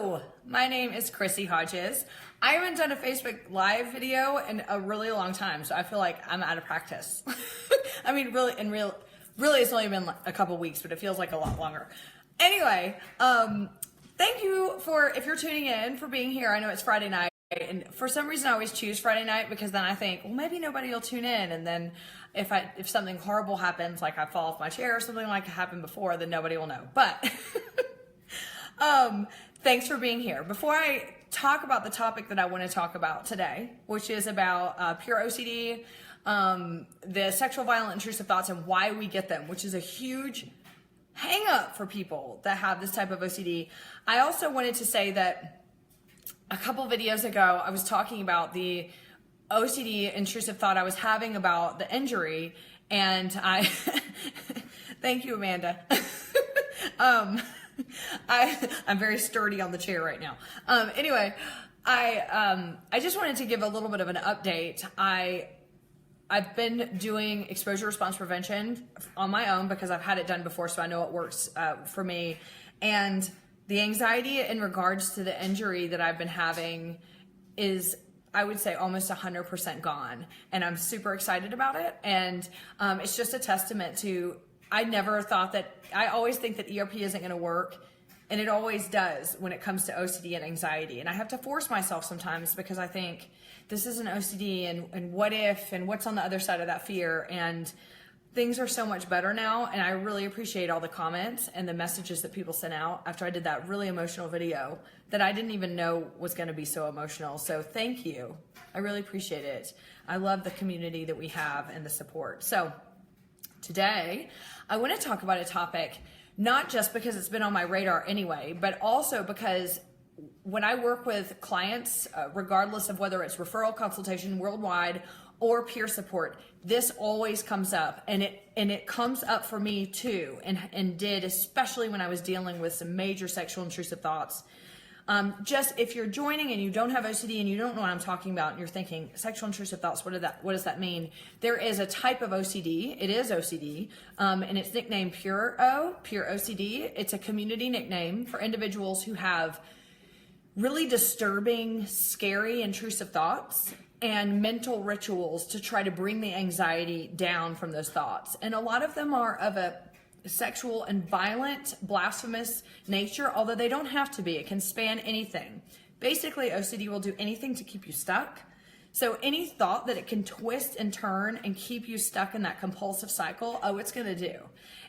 Hello, my name is Chrissy Hodges. I haven't done a Facebook Live video in a really long time, so I feel like I'm out of practice. I mean, really, it's only been like a couple weeks, but it feels like a lot longer. Anyway, thank you if you're tuning in, for being here. I know it's Friday night, and for some reason I always choose Friday night because then I think, well, maybe nobody will tune in, and then if something horrible happens, like I fall off my chair or something like it happened before, then nobody will know. But thanks for being here. Before I talk about the topic that I want to talk about today, which is about pure OCD, the sexual violent intrusive thoughts and why we get them, which is a huge hang up for people that have this type of OCD. I also wanted to say that a couple videos ago, I was talking about the OCD intrusive thought I was having about the injury, and thank you, Amanda. I'm very sturdy on the chair right now. Anyway, I just wanted to give a little bit of an update. I've been doing exposure response prevention on my own because I've had it done before, so I know it works for me. And the anxiety in regards to the injury that I've been having is, I would say, almost 100% gone. And I'm super excited about it. And it's just a testament to, I never thought that, I always think that ERP isn't going to work. And it always does when it comes to OCD and anxiety. And I have to force myself sometimes because I think this is an OCD and what if, and what's on the other side of that fear. And things are so much better now. And I really appreciate all the comments and the messages that people sent out after I did that really emotional video that I didn't even know was going to be so emotional. So thank you. I really appreciate it. I love the community that we have and the support. So today I want to talk about a topic, not just because it's been on my radar anyway, but also because when I work with clients, regardless of whether it's referral consultation worldwide or peer support, this always comes up, and it comes up for me too, and did, especially when I was dealing with some major sexual intrusive thoughts. Just if you're joining and you don't have OCD and you don't know what I'm talking about and you're thinking sexual intrusive thoughts, what does that mean? There is a type of OCD. It is OCD, and it's nicknamed pure OCD. It's a community nickname for individuals who have really disturbing, scary, intrusive thoughts and mental rituals to try to bring the anxiety down from those thoughts. And a lot of them are of a sexual and violent, blasphemous nature, although they don't have to be. It can span anything. Basically, OCD will do anything to keep you stuck. So any thought that it can twist and turn and keep you stuck in that compulsive cycle, it's going to do.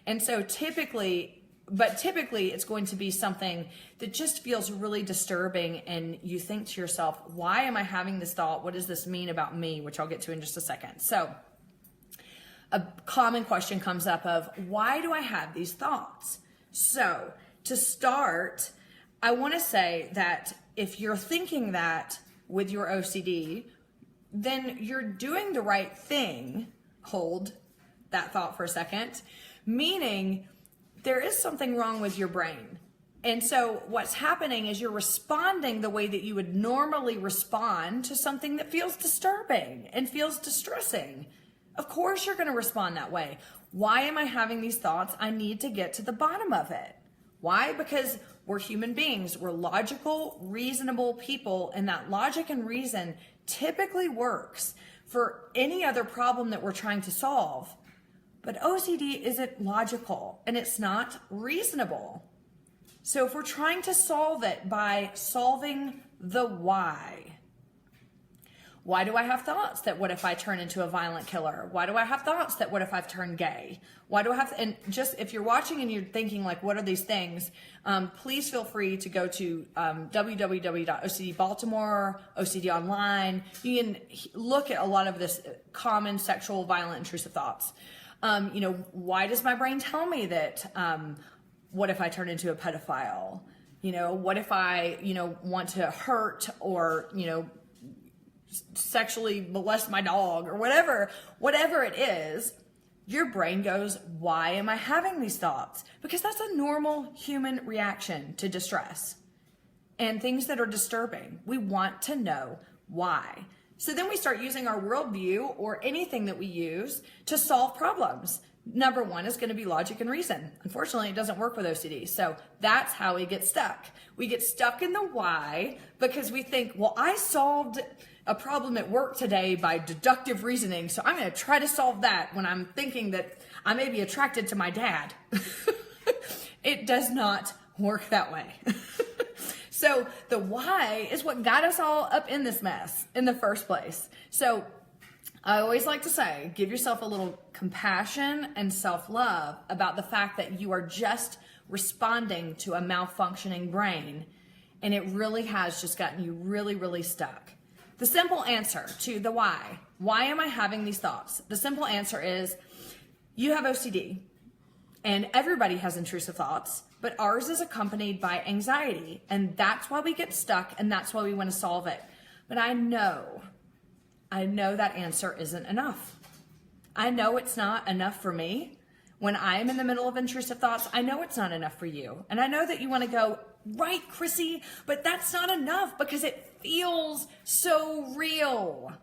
And so typically it's going to be something that just feels really disturbing, and you think to yourself, why am I having this thought? What does this mean about me? Which I'll get to in just a second. So a common question comes up of, why do I have these thoughts? So to start, I want to say that if you're thinking that with your OCD, then you're doing the right thing. Hold that thought for a second, meaning there is something wrong with your brain. And so what's happening is you're responding the way that you would normally respond to something that feels disturbing and feels distressing. Of course you're going to respond that way. Why am I having these thoughts? I need to get to the bottom of it. Why? Because we're human beings. We're logical, reasonable people, and that logic and reason typically works for any other problem that we're trying to solve. But OCD isn't logical, and it's not reasonable. So if we're trying to solve it by solving the why do I have thoughts that what if I turn into a violent killer? Why do I have thoughts that what if I've turned gay? Why do I have, and just if you're watching and you're thinking like, what are these things? Please feel free to go to www.OCD Baltimore, OCD Online. You can look at a lot of this common sexual, violent, intrusive thoughts. Why does my brain tell me that, what if I turn into a pedophile? What if I, want to hurt or, sexually molest my dog or whatever it is, your brain goes, why am I having these thoughts? Because that's a normal human reaction to distress and things that are disturbing. We want to know why. So then we start using our worldview or anything that we use to solve problems. Number one is going to be logic and reason. Unfortunately, it doesn't work with OCD. So that's how we get stuck. We get stuck in the why because we think, well, I solved a problem at work today by deductive reasoning, so I'm going to try to solve that when I'm thinking that I may be attracted to my dad. It does not work that way. So the why is what got us all up in this mess in the first place. So I always like to say, give yourself a little compassion and self-love about the fact that you are just responding to a malfunctioning brain, and it really has just gotten you really, really stuck. The simple answer to the why am I having these thoughts? The simple answer is you have OCD, and everybody has intrusive thoughts, but ours is accompanied by anxiety, and that's why we get stuck, and that's why we want to solve it. But I know that answer isn't enough. I know it's not enough for me. When I'm in the middle of intrusive thoughts, I know it's not enough for you. And I know that you want to go, right, Chrissy, but that's not enough because it feels so real.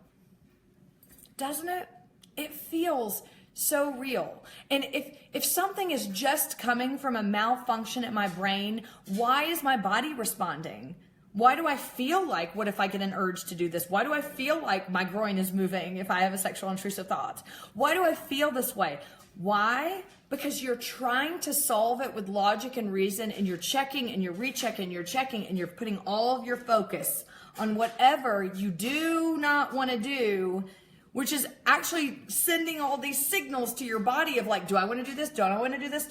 Doesn't it? It feels so real. And if something is just coming from a malfunction in my brain, why is my body responding? Why do I feel like, what if I get an urge to do this? Why do I feel like my groin is moving if I have a sexual intrusive thought? Why do I feel this way? Why? Because you're trying to solve it with logic and reason, and you're checking and you're rechecking, you're checking, and you're putting all of your focus on whatever you do not want to do, which is actually sending all these signals to your body of like, do I want to do this? Do I want to do this?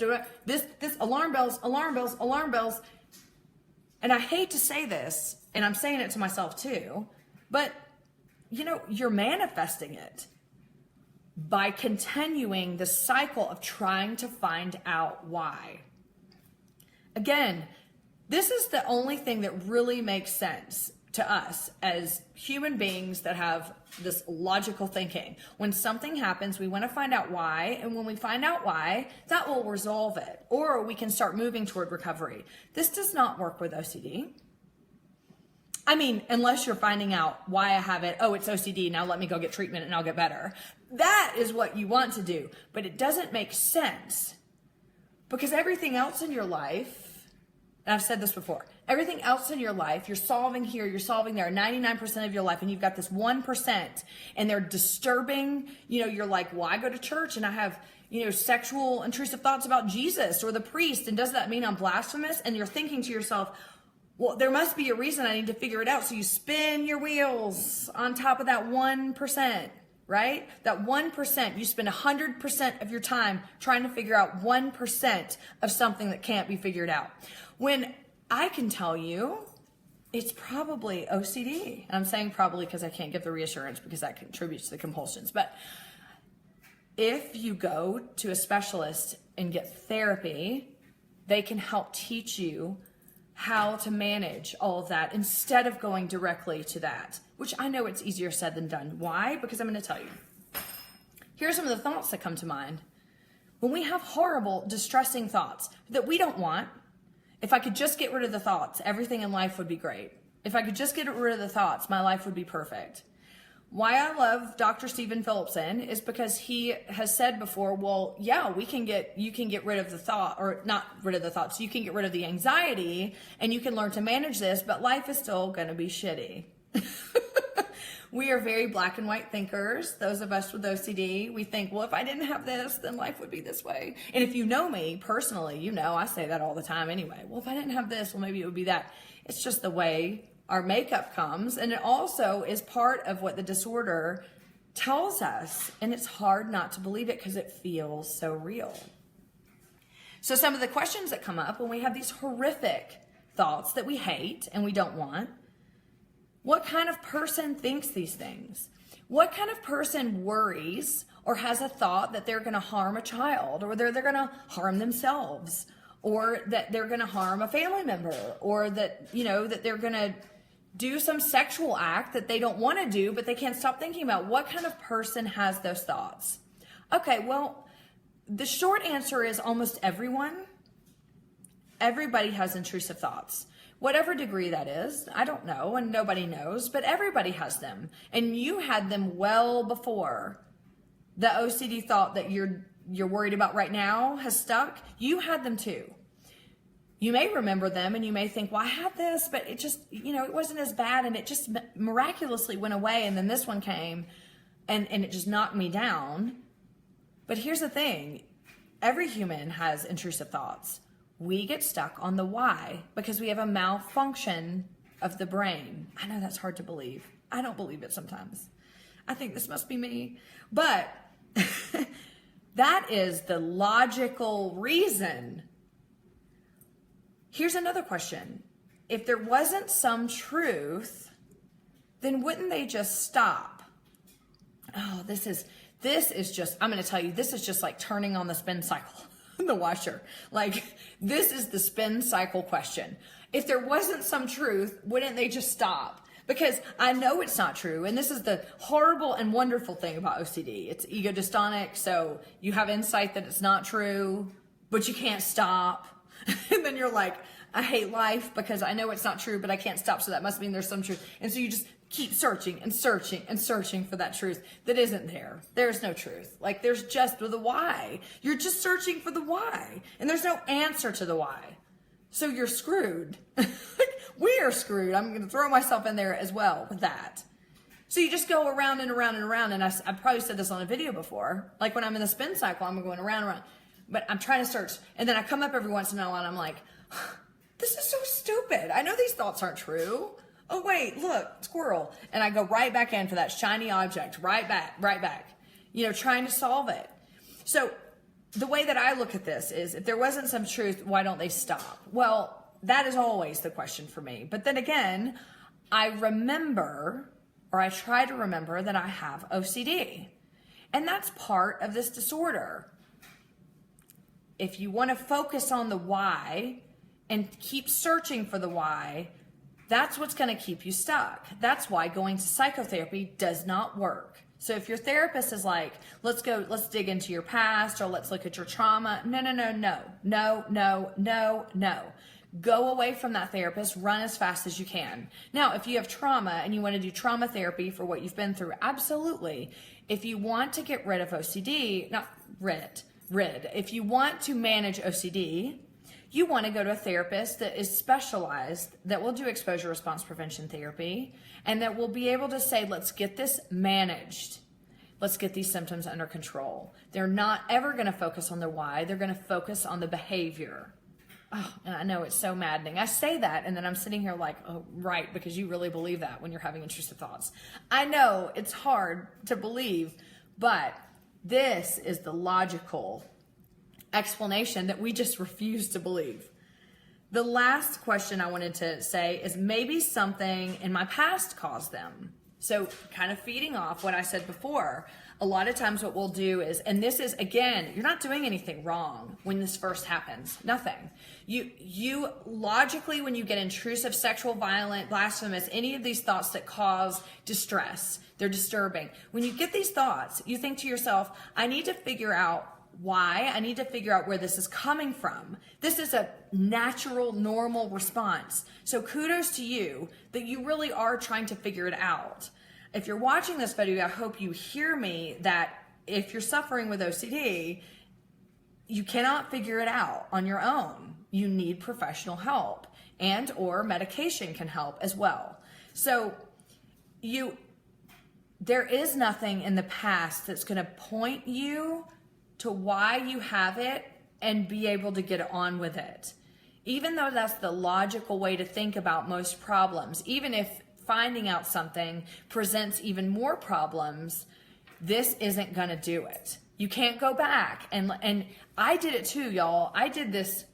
This alarm bells, alarm bells, alarm bells. And I hate to say this, and I'm saying it to myself too, but you're manifesting it by continuing the cycle of trying to find out why. Again, this is the only thing that really makes sense to us as human beings that have this logical thinking. When something happens, we want to find out why, and when we find out why, that will resolve it, or we can start moving toward recovery. This does not work with OCD. I mean, unless you're finding out why I have it. Oh, it's OCD. Now let me go get treatment and I'll get better. That is what you want to do, but it doesn't make sense because everything else in your life, and I've said this before, everything else in your life, you're solving here, you're solving there, 99% of your life, and you've got this 1%, and they're disturbing, you're like, well, I go to church and I have, sexual intrusive thoughts about Jesus or the priest, and does that mean I'm blasphemous? And you're thinking to yourself, well, there must be a reason, I need to figure it out. So you spin your wheels on top of that 1%, right? That 1%, you spend 100% of your time trying to figure out 1% of something that can't be figured out. When I can tell you it's probably OCD. And I'm saying probably because I can't give the reassurance because that contributes to the compulsions. But if you go to a specialist and get therapy, they can help teach you how to manage all of that instead of going directly to that, which I know it's easier said than done. Why? Because I'm going to tell you. Here are some of the thoughts that come to mind. When we have horrible, distressing thoughts that we don't want, if I could just get rid of the thoughts, everything in life would be great. If I could just get rid of the thoughts, my life would be perfect. Why I love Dr. Stephen Phillipson is because he has said before, well, yeah, you can get rid of the thought, or not rid of the thoughts, you can get rid of the anxiety and you can learn to manage this, but life is still going to be shitty. We are very black and white thinkers. Those of us with OCD, we think, well, if I didn't have this, then life would be this way. And if you know me personally, I say that all the time anyway. Well, if I didn't have this, well, maybe it would be that. It's just the way our makeup comes. And it also is part of what the disorder tells us. And it's hard not to believe it because it feels so real. So some of the questions that come up when we have these horrific thoughts that we hate and we don't want. What kind of person thinks these things? What kind of person worries or has a thought that they're going to harm a child, or they're going to harm themselves, or that they're going to harm a family member, or that, that they're going to do some sexual act that they don't want to do, but they can't stop thinking about? What kind of person has those thoughts? Okay, well, the short answer is almost everyone. Everybody has intrusive thoughts. Whatever degree that is, I don't know, and nobody knows, but everybody has them. And you had them well before the OCD thought that you're you're worried about right now has stuck, you had them too. You may remember them and you may think, well, I had this, but it just, it wasn't as bad and it just miraculously went away. And then this one came and it just knocked me down. But here's the thing. Every human has intrusive thoughts. We get stuck on the why because we have a malfunction of the brain. I know that's hard to believe. I don't believe it sometimes. I think this must be me. But that is the logical reason. Here's another question. If there wasn't some truth, then wouldn't they just stop? Oh, this is just, I'm going to tell you, this is just like turning on the spin cycle in the washer. Like, this is the spin cycle question. If there wasn't some truth, wouldn't they just stop? Because I know it's not true. And this is the horrible and wonderful thing about OCD. It's ego dystonic. So you have insight that it's not true, but you can't stop. And then you're like, I hate life because I know it's not true, but I can't stop. So that must mean there's some truth. And so you just keep searching and searching and searching for that truth that isn't there. There's no truth. Like, there's just the why. You're just searching for the why. And there's no answer to the why. So you're screwed. We are screwed. I'm going to throw myself in there as well with that. So you just go around and around and around. And I probably said this on a video before. Like, when I'm in the spin cycle, I'm going around and around. But I'm trying to search. And then I come up every once in a while and I'm like, this is so stupid. I know these thoughts aren't true. Oh, wait, look, squirrel. And I go right back in for that shiny object, right back, trying to solve it. So the way that I look at this is, if there wasn't some truth, why don't they stop? Well, that is always the question for me. But then again, I try to remember that I have OCD. And that's part of this disorder. If you want to focus on the why and keep searching for the why, that's what's going to keep you stuck. That's why going to psychotherapy does not work. So if your therapist is like, let's dig into your past, or let's look at your trauma. No. Go away from that therapist, run as fast as you can. Now, if you have trauma and you want to do trauma therapy for what you've been through, absolutely. If you want to get rid of OCD, if you want to manage OCD, you want to go to a therapist that is specialized, that will do exposure response prevention therapy, and that will be able to say, let's get this managed. Let's get these symptoms under control. They're not ever going to focus on the why. They're going to focus on the behavior. Oh, and I know it's so maddening. I say that, and then I'm sitting here like, oh, right, because you really believe that when you're having intrusive thoughts. I know it's hard to believe, but this is the logical explanation that we just refuse to believe. The last question I wanted to say is, maybe something in my past caused them. So kind of feeding off what I said before, a lot of times what we'll do is, and this is, again, you're not doing anything wrong when this first happens. Nothing. You logically, when you get intrusive, sexual, violent, blasphemous, any of these thoughts that cause distress, they're disturbing. When you get these thoughts, you think to yourself, I need to figure out why. I need to figure out where this is coming from. This is a natural, normal response. So kudos to you that you really are trying to figure it out. If you're watching this video, I hope you hear me that if you're suffering with OCD, you cannot figure it out on your own. You need professional help, and or medication can help as well. So there is nothing in the past that's going to point you to why you have it and be able to get on with it. Even though that's the logical way to think about most problems, even if finding out something presents even more problems, this isn't going to do it. You can't go back. And I did it too, y'all. I did this,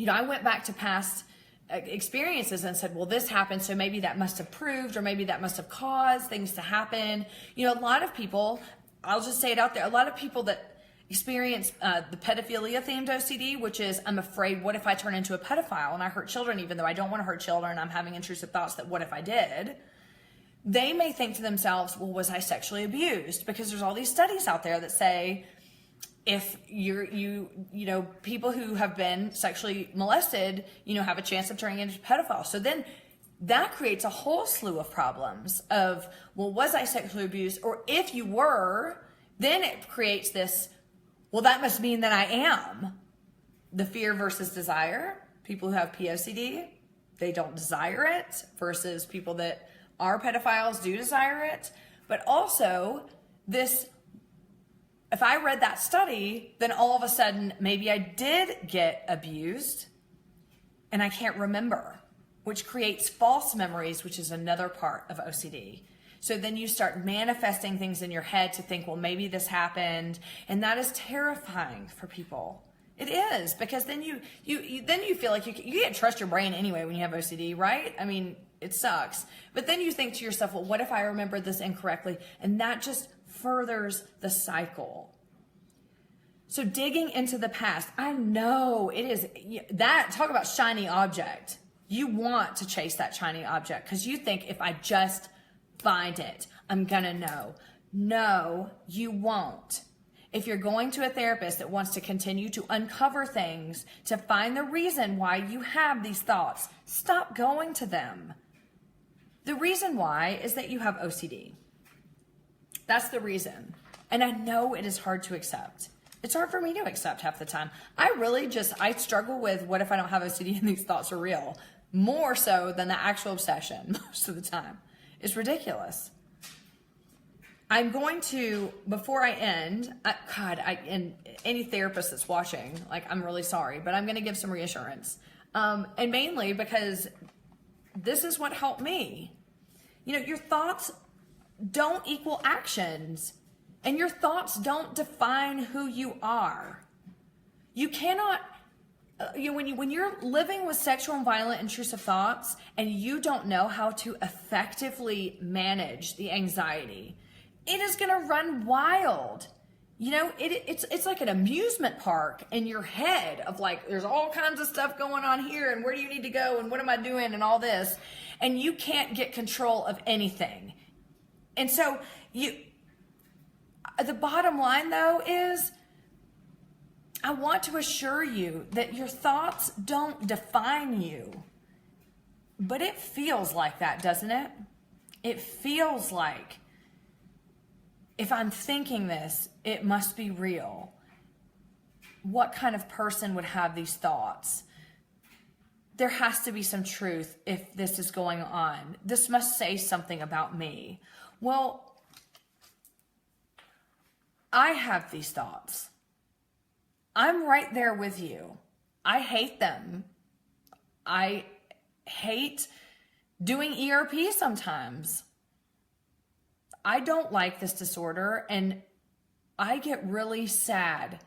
I went back to past experiences and said, well, this happened, so maybe that must have proved, or maybe that must have caused things to happen. A lot of people, I'll just say it out there, a lot of people that experience the pedophilia themed OCD, which is, I'm afraid, what if I turn into a pedophile and I hurt children, even though I don't want to hurt children, I'm having intrusive thoughts that what if I did? They may think to themselves, well, was I sexually abused? Because there's all these studies out there that say, if people who have been sexually molested, have a chance of turning into pedophiles. So then that creates a whole slew of problems of, well, was I sexually abused? Or if you were, then it creates this, Well, that must mean that I am. The fear versus desire. People who have POCD, they don't desire it, versus people that are pedophiles do desire it. But also this, if I read that study, then all of a sudden maybe I did get abused and I can't remember, which creates false memories, which is another part of OCD. So then you start manifesting things in your head to think, well, maybe this happened. And that is terrifying for people. It is, because then you feel like you can't trust your brain anyway when you have OCD, right? I mean, it sucks. But then you think to yourself, well, what if I remembered this incorrectly? And that just furthers the cycle. So digging into the past, I know it is that, talk about shiny object. You want to chase that shiny object because you think if I just find it, I'm gonna know. No, you won't. If you're going to a therapist that wants to continue to uncover things, to find the reason why you have these thoughts, stop going to them. The reason why is that you have OCD. That's the reason. And I know it is hard to accept. It's hard for me to accept half the time. I struggle with what if I don't have OCD and these thoughts are real, more so than the actual obsession most of the time. It's ridiculous. I'm going to, before I end, and any therapist that's watching, like, I'm really sorry, but I'm going to give some reassurance. And mainly because this is what helped me. You know, your thoughts don't equal actions, and your thoughts don't define who you are. You cannot, when you're living with sexual and violent intrusive thoughts and you don't know how to effectively manage the anxiety, it is going to run wild. You know, it's like an amusement park in your head of like, there's all kinds of stuff going on here, and where do you need to go, and what am I doing, and all this, and you can't get control of anything. And so the bottom line though is, I want to assure you that your thoughts don't define you, but it feels like that, doesn't it? It feels like, if I'm thinking this, it must be real. What kind of person would have these thoughts? There has to be some truth if this is going on. This must say something about me. Well, I have these thoughts. I'm right there with you. I hate them. I hate doing ERP sometimes. I don't like this disorder, and I get really sad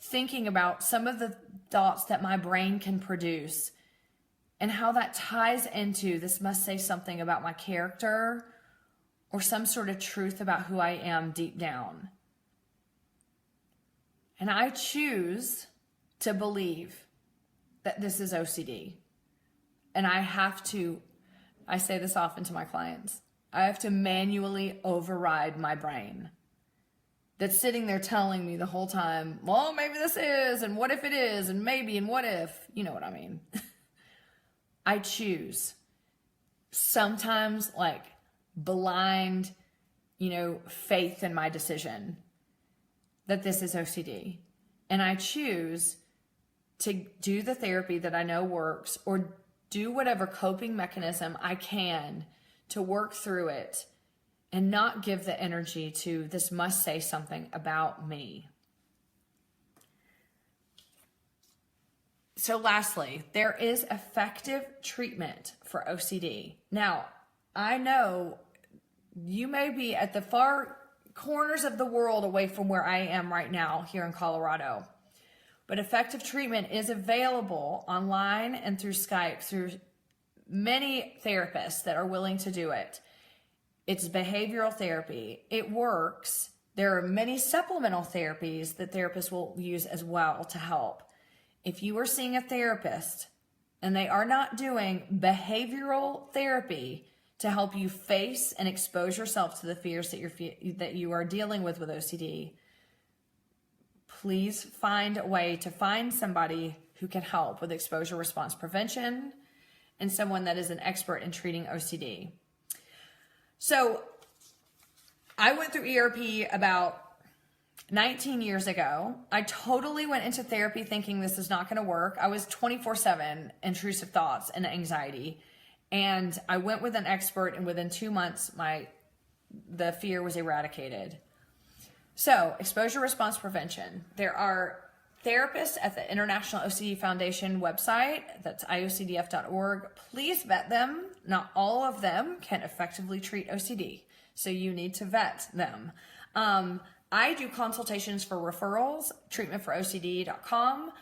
thinking about some of the thoughts that my brain can produce and how that ties into this must say something about my character or some sort of truth about who I am deep down. And I choose to believe that this is OCD. And I say this often to my clients, I have to manually override my brain that's sitting there telling me the whole time, well, maybe this is, and what if it is, and maybe, and what if, you know what I mean? I choose sometimes like blind, faith in my decision that this is OCD. And I choose to do the therapy that I know works, or do whatever coping mechanism I can to work through it and not give the energy to this must say something about me. So lastly, there is effective treatment for OCD. Now, I know you may be at the far corners of the world away from where I am right now here in Colorado, but effective treatment is available online and through Skype, through many therapists that are willing to do it. It's behavioral therapy. It works. There are many supplemental therapies that therapists will use as well to help. If you are seeing a therapist and they are not doing behavioral therapy to help you face and expose yourself to the fears that you are dealing with OCD, please find a way to find somebody who can help with exposure response prevention and someone that is an expert in treating OCD. So I went through ERP about 19 years ago, I totally went into therapy thinking this is not going to work. I was 24/7 intrusive thoughts and anxiety. And I went with an expert, and within 2 months, the fear was eradicated. So, exposure response prevention. There are therapists at the International OCD Foundation website. That's iocdf.org. Please vet them. Not all of them can effectively treat OCD, so you need to vet them. I do consultations for referrals, treatmentforocd.com.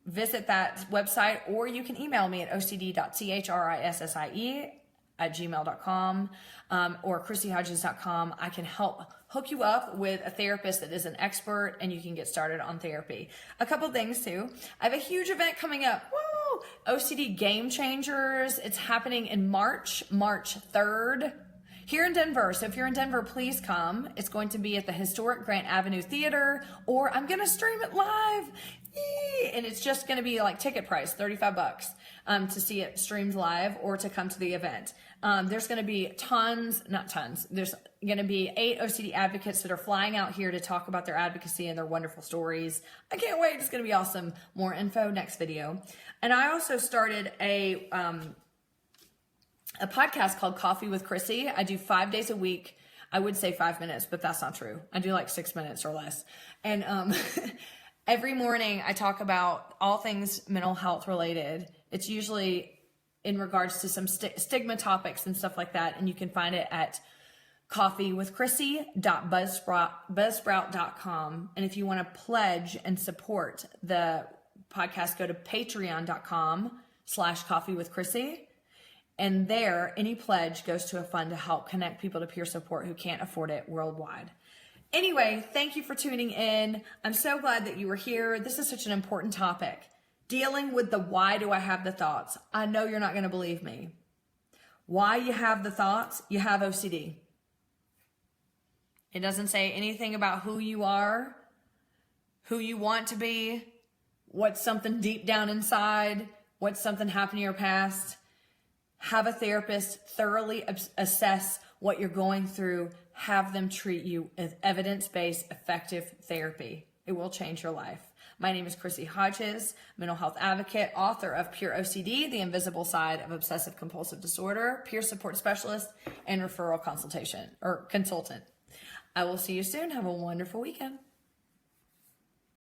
Visit that website, or you can email me at ocd.chrissie@gmail.com or chrissyhodges.com. I can help hook you up with a therapist that is an expert, and you can get started on therapy. A couple things too. I have a huge event coming up. Woo! OCD Game Changers. It's happening in March 3rd. Here in Denver. So if you're in Denver, please come. It's going to be at the historic Grant Avenue Theater, or I'm going to stream it live. Yay! And it's just going to be like ticket price, $35 to see it streamed live or to come to the event. There's going to be there's going to be 8 OCD advocates that are flying out here to talk about their advocacy and their wonderful stories. I can't wait. It's going to be awesome. More info next video. And I also started a podcast called Coffee with Chrissy. I do 5 days a week. I would say 5 minutes, but that's not true. I do like 6 minutes or less. And every morning I talk about all things mental health related. It's usually in regards to some stigma topics and stuff like that. And you can find it at coffeewithchrissy.buzzsprout.com. And if you want to pledge and support the podcast, go to patreon.com/coffeewithchrissy. And there, any pledge goes to a fund to help connect people to peer support who can't afford it worldwide. Anyway, thank you for tuning in. I'm so glad that you were here. This is such an important topic. Dealing with the why do I have the thoughts? I know you're not going to believe me. Why you have the thoughts? You have OCD. It doesn't say anything about who you are, who you want to be, what's something deep down inside, what's something happened in your past. Have a therapist thoroughly assess what you're going through. Have them treat you with evidence-based, effective therapy. It will change your life. My name is Chrissy Hodges, mental health advocate, author of Pure OCD, The Invisible Side of Obsessive Compulsive Disorder, peer support specialist, and referral consultant. I will see you soon. Have a wonderful weekend.